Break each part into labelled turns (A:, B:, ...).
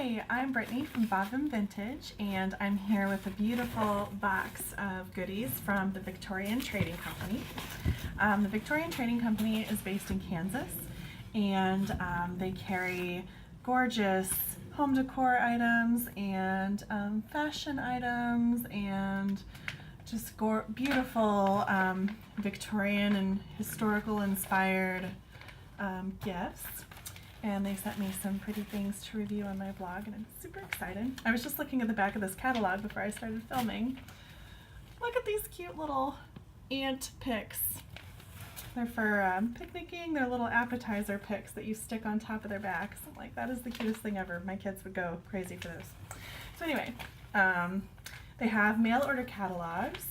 A: Hi, I'm Brittany from Bobbin Vintage, and I'm here with a beautiful box of goodies from the Victorian Trading Company. The Victorian Trading Company is based in Kansas, and they carry gorgeous home decor items and fashion items and just beautiful Victorian and historical inspired gifts. And they sent me some pretty things to review on my blog, and I'm super excited. I was just looking at the back of this catalog before I started filming. Look at these cute little ant picks. They're for picnicking. They're little appetizer picks that you stick on top of their backs. I'm like, that is the cutest thing ever. My kids would go crazy for this. So anyway, they have mail order catalogs,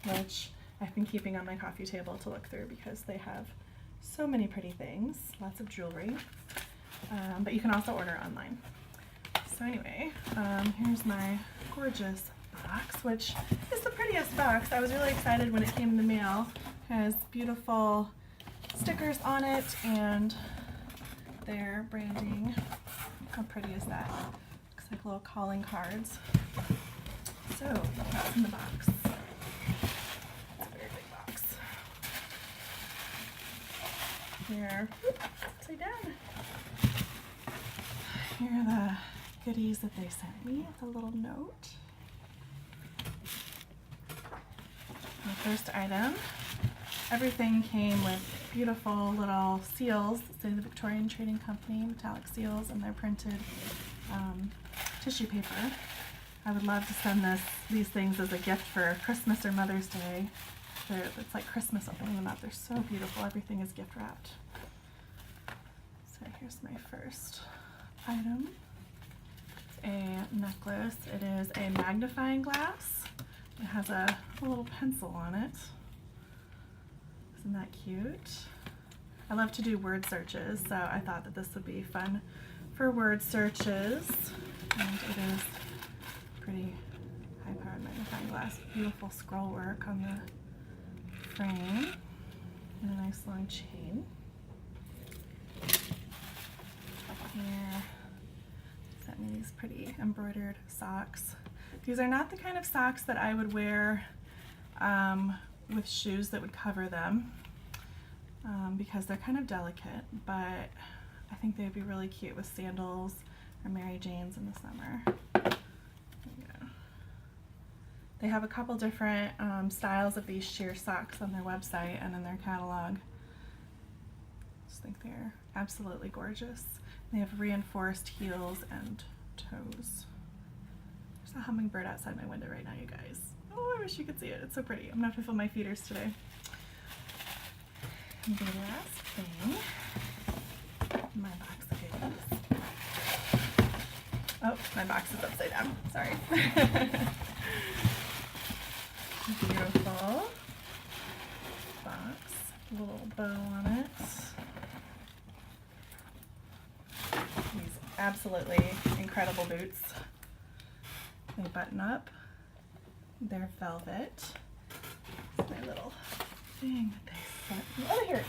A: which I've been keeping on my coffee table to look through because they have so many pretty things, lots of jewelry. But you can also order online. So anyway, here's my gorgeous box, which is the prettiest box. I was really excited when it came in the mail. It has beautiful stickers on it and their branding. How pretty is that? Looks like little calling cards. So what's in the box? It's a very big box. Here, upside down. Here are the goodies that they sent me with a little note. The first item, everything came with beautiful little seals that say the Victorian Trading Company, metallic seals, and they're printed tissue paper. I would love to send these things as a gift for Christmas or Mother's Day. It's like Christmas opening them up. They're so beautiful. Everything is gift wrapped. So here's my first item. It's a necklace. It is a magnifying glass. It has a little pencil on it. Isn't that cute? I love to do word searches, so I thought that this would be fun for word searches. And it is pretty high-powered magnifying glass. Beautiful scroll work on the frame and a nice long chain. Here, sent me these pretty embroidered socks. These are not the kind of socks that I would wear with shoes that would cover them because they're kind of delicate, but I think they would be really cute with sandals or Mary Janes in the summer. There we go. They have a couple different styles of these sheer socks on their website and in their catalog. I just think they're absolutely gorgeous. They have reinforced heels and toes. There's a hummingbird outside my window right now, you guys. Oh, I wish you could see it. It's so pretty. I'm gonna have to fill my feeders today. And the last thing, my box of goodies. Oh, my box is upside down. Sorry. Beautiful box, little bow on it. These absolutely incredible boots. They button up. They're velvet. It's my little thing that they sent me. Oh, here.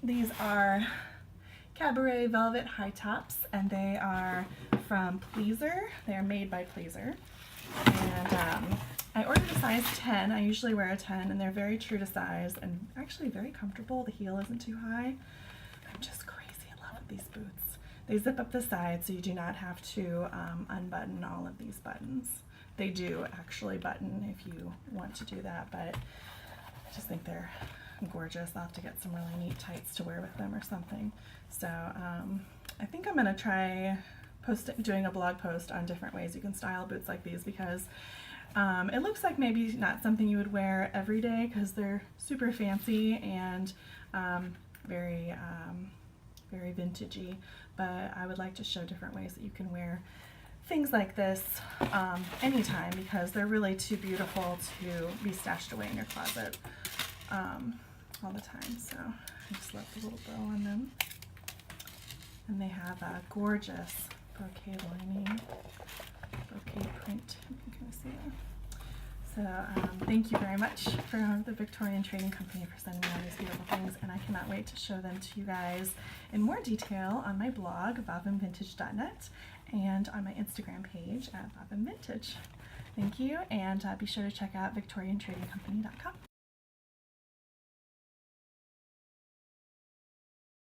A: These are Cabaret velvet high tops, and they are from Pleaser. They are made by Pleaser. And I ordered a size 10. I usually wear a 10, and they're very true to size and actually very comfortable. The heel isn't too high. I'm just crazy in love with these boots. They zip up the sides, so you do not have to unbutton all of these buttons. They do actually button if you want to do that, but I just think they're gorgeous. I'll have to get some really neat tights to wear with them or something. So I think I'm going to try doing a blog post on different ways you can style boots like these, because it looks like maybe not something you would wear every day because they're super fancy and very vintagey, but I would like to show different ways that you can wear things like this anytime, because they're really too beautiful to be stashed away in your closet all the time. So I just love the little bow on them. And they have a gorgeous brocade lining, brocade print. You can kind of see it. So thank you very much for the Victorian Trading Company for sending me all these beautiful things, and I cannot wait to show them to you guys in more detail on my blog, bobandvintage.net, and on my Instagram page at bobandvintage. Thank you, and be sure to check out victoriantradingcompany.com.